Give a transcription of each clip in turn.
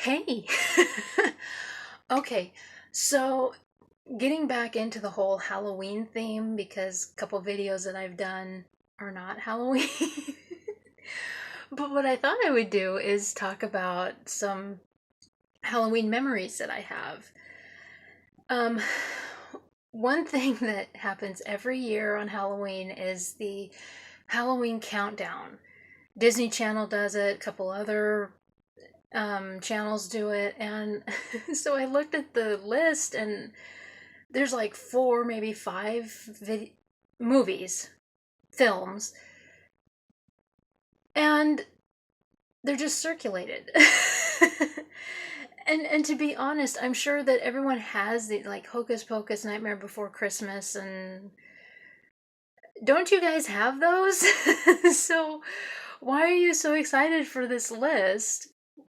Hey. Okay, so getting back into the whole Halloween theme because a couple videos that I've done are not Halloween. But what I thought I would do is talk about some Halloween memories that I have. Um, one thing that happens every year on Halloween is the Halloween countdown. Disney Channel does it, a couple other channels do it, and so I looked at the list, and there's like four, maybe five movies, films, and they're just circulated. And to be honest, I'm sure that everyone has the like Hocus Pocus, Nightmare Before Christmas, and don't you guys have those? So why are you so excited for this list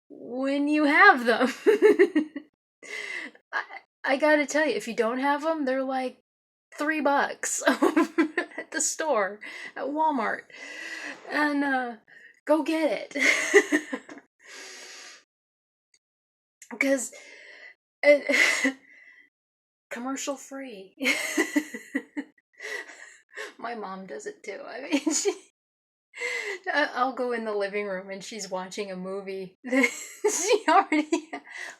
when you have them? I gotta tell you, if you don't have them, they're like $3 at the store, at Walmart. And go get it. Because commercial free. My mom does it too. I mean, I'll go in the living room and she's watching a movie. She already.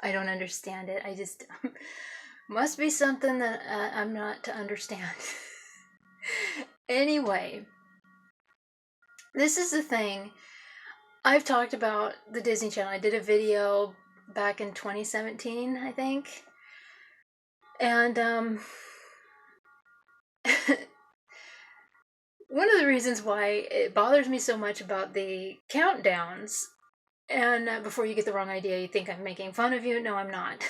I don't understand it. I just must be something that I'm not to understand. Anyway, this is the thing. I've talked about the Disney Channel. I did a video back in 2017, I think. And one of the reasons why it bothers me so much about the countdowns, and before you get the wrong idea, you think I'm making fun of you. No, I'm not.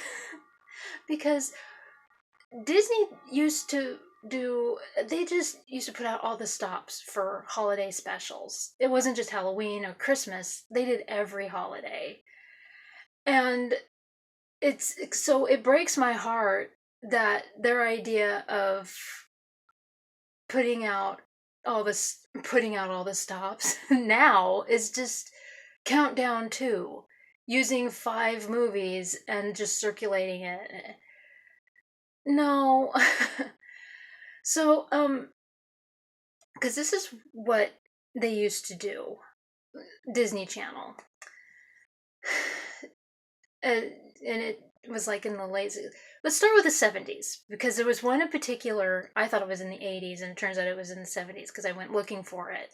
Because Disney used to they just used to put out all the stops for holiday specials. It wasn't just Halloween or Christmas, they did every holiday. And so it breaks my heart that their idea of putting out putting out all the stops now is just countdown 2, using 5 movies and just circulating it. No. So because this is what they used to do, Disney Channel. And it was like in the late. Let's start with the 70s, because there was one in particular. I thought it was in the 80s, and it turns out it was in the 70s because I went looking for it.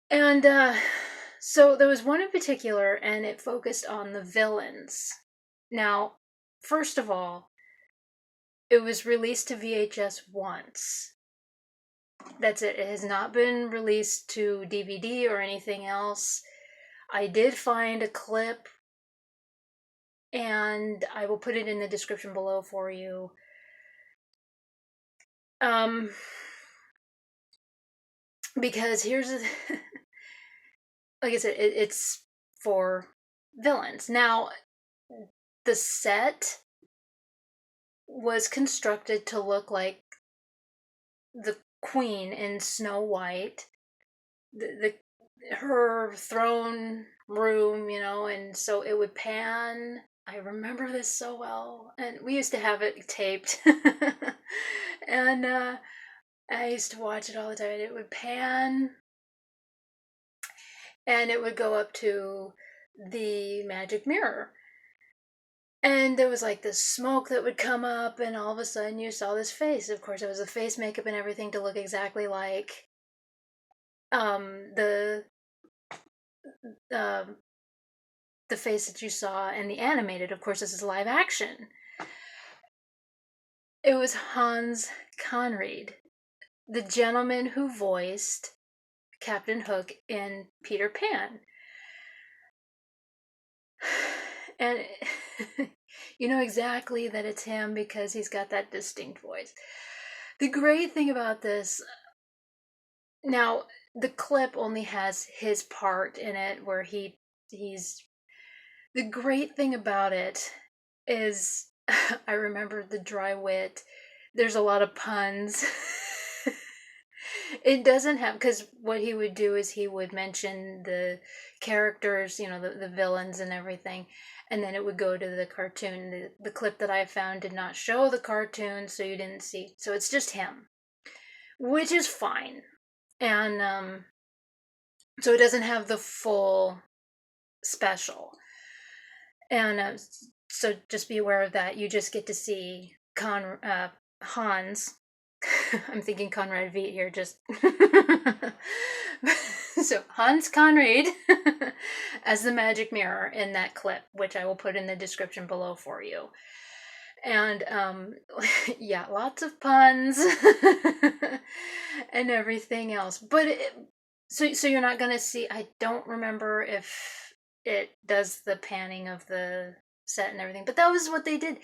And so there was one in particular, and it focused on the villains. Now, first of all, it was released to VHS once. That's it. It has not been released to DVD or anything else. I did find a clip, and I will put it in the description below for you. Because here's like I said, it's for villains. Now, the set was constructed to look like the Queen in Snow White, her throne room, and so it would pan. I remember this so well, and we used to have it taped, and I used to watch it all the time. And it would pan, and it would go up to the magic mirror. And there was like this smoke that would come up, and all of a sudden you saw this face. Of course, it was the face makeup and everything to look exactly like the um the face that you saw in the animated. Of course, this is live action. It was Hans Conried, the gentleman who voiced Captain Hook in Peter Pan. And you know exactly that it's him because he's got that distinct voice. The great thing about this, now the clip only has his part in it where he's the great thing about it is I remember the dry wit. There's a lot of puns. It doesn't have, because what he would do is he would mention the characters, the villains and everything, and then it would go to the cartoon. The clip that I found did not show the cartoon, so you didn't see. So it's just him, which is fine. And so it doesn't have the full special. And so just be aware of that. You just get to see Hans. I'm thinking Conrad Veidt here, just. So Hans Conried as the magic mirror in that clip, which I will put in the description below for you. And yeah, lots of puns and everything else. But so you're not gonna see. I don't remember if it does the panning of the set and everything, but that was what they did.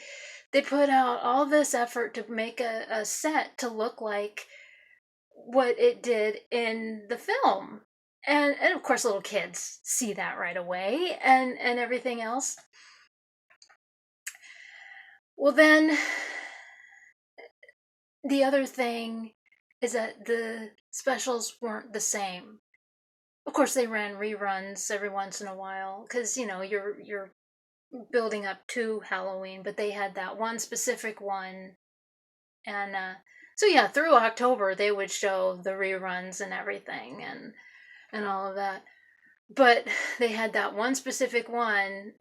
They put out all this effort to make a set to look like what it did in the film. And of course little kids see that right away and everything else. Well, then the other thing is that the specials weren't the same. Of course they ran reruns every once in a while because you're building up to Halloween, but they had that one specific one. And so yeah, through October they would show the reruns and everything and all of that. But they had that one specific one.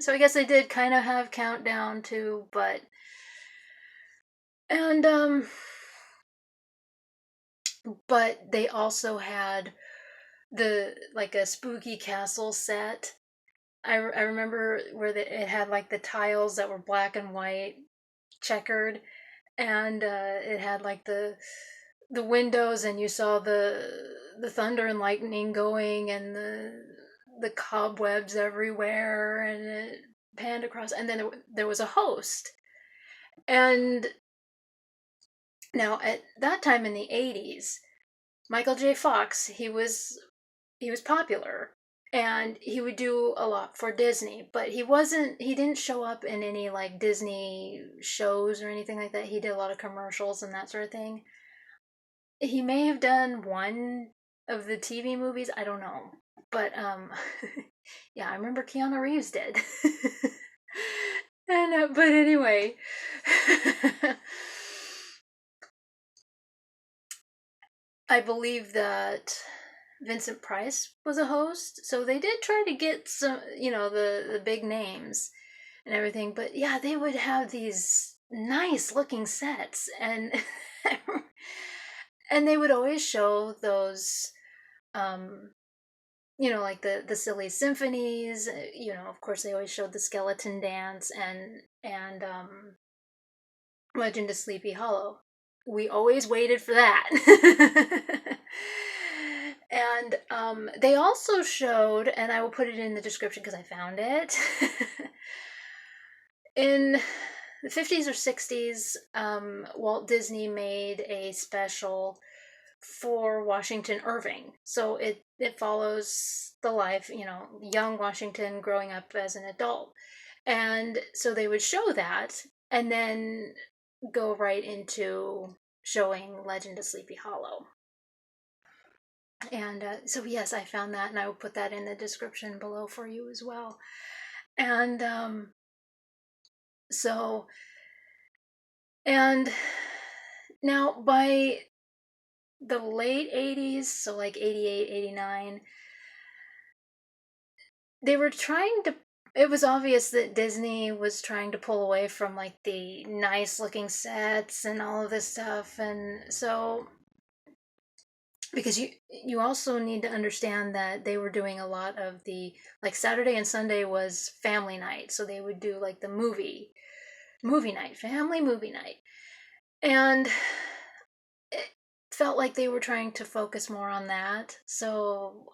So I guess they did kind of have Countdown too, and but they also had like a spooky castle set. I remember where it had like the tiles that were black and white checkered, and it had like the windows, and you saw the thunder and lightning going, and the cobwebs everywhere, and it panned across, and then there was a host. And now at that time in the 80s, Michael J. Fox, he was popular, and he would do a lot for Disney, but he didn't show up in any like Disney shows or anything like that. He did a lot of commercials and that sort of thing. He may have done one of the TV movies, I don't know. But yeah, I remember Keanu Reeves did. And but anyway, I believe that Vincent Price was a host, so they did try to get some, the big names and everything. But yeah, they would have these nice looking sets, and and they would always show those, like the silly symphonies. Of course, they always showed the skeleton dance and Legend of Sleepy Hollow. We always waited for that. And they also showed, and I will put it in the description because I found it, in the 50s or 60s, Walt Disney made a special for Washington Irving. So it follows the life, young Washington growing up as an adult. And so they would show that and then go right into showing Legend of Sleepy Hollow. And so, yes, I found that, and I will put that in the description below for you as well. And so, and now by the late 80s, so like 88, 89, they were trying to, it was obvious that Disney was trying to pull away from like the nice looking sets and all of this stuff. And so, because you also need to understand that they were doing a lot of the, like Saturday and Sunday was family night, so they would do like the movie night, family movie night. And it felt like they were trying to focus more on that. So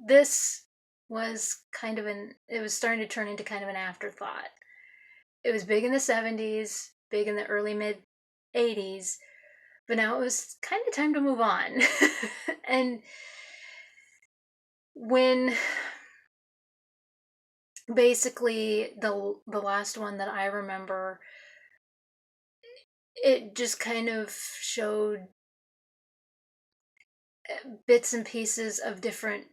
this was it was starting to turn into kind of an afterthought. It was big in the 70s, big in the early mid 80s, but now it was kind of time to move on. And when basically the last one that I remember, it just kind of showed bits and pieces of different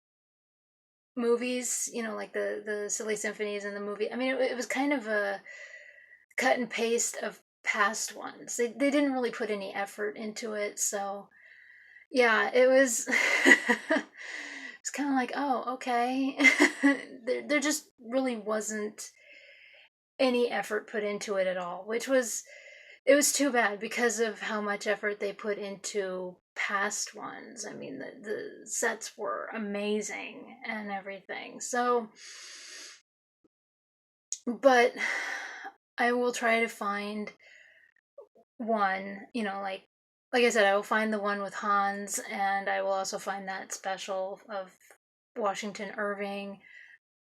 movies, like the Silly Symphonies and the movie. I mean, it was kind of a cut and paste of past ones. They didn't really put any effort into it, so yeah, it was it's kind of like, oh, okay. There just really wasn't any effort put into it at all, which was it was too bad because of how much effort they put into past ones. I mean, the sets were amazing and everything. So, but I will try to find one, like I said, I will find the one with Hans, and I will also find that special of Washington Irving,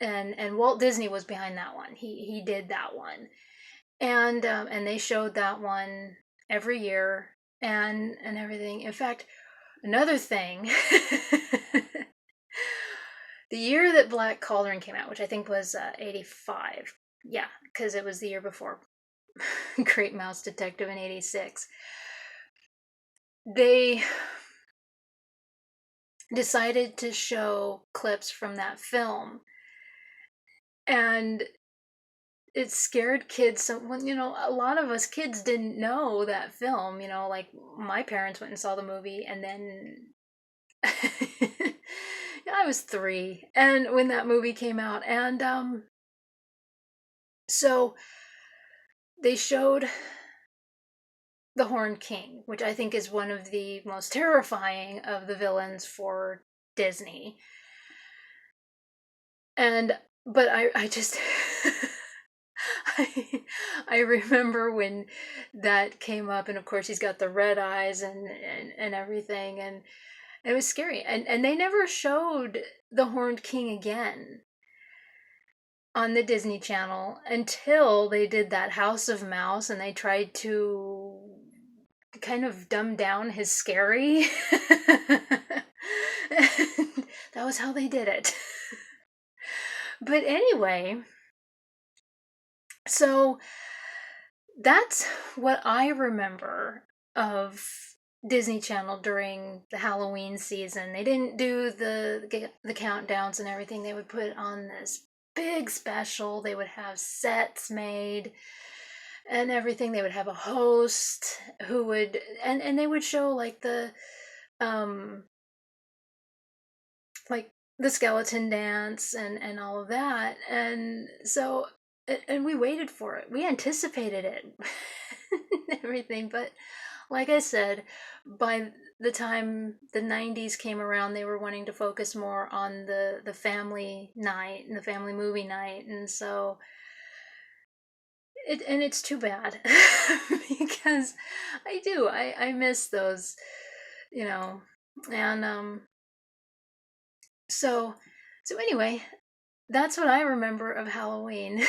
and Walt Disney was behind that one. He did that one, and they showed that one every year and everything. In fact, another thing, the year that Black Cauldron came out, which I think was 85, yeah, because it was the year before Great Mouse Detective in 86. They decided to show clips from that film, and it scared kids. So when a lot of us kids didn't know that film. Like my parents went and saw the movie, and then I was 3, and when that movie came out, and so they showed the Horned King, which I think is one of the most terrifying of the villains for Disney. But I just I remember when that came up, and of course he's got the red eyes and everything, and it was scary. And they never showed the Horned King again on the Disney Channel until they did that House of Mouse, and they tried to kind of dumb down his scary. That was how they did it. But anyway, so that's what I remember of Disney Channel during the Halloween season. They didn't do the countdowns and everything. They would put on this big special. They would have sets made and everything. They would have a host who would and they would show um like the skeleton dance and all of that. And so and we waited for it. We anticipated it. And everything, but like I said, by the time the 90s came around, they were wanting to focus more on the family night and the family movie night, and so it's too bad because I miss those, you know, and so anyway, that's what I remember of Halloween.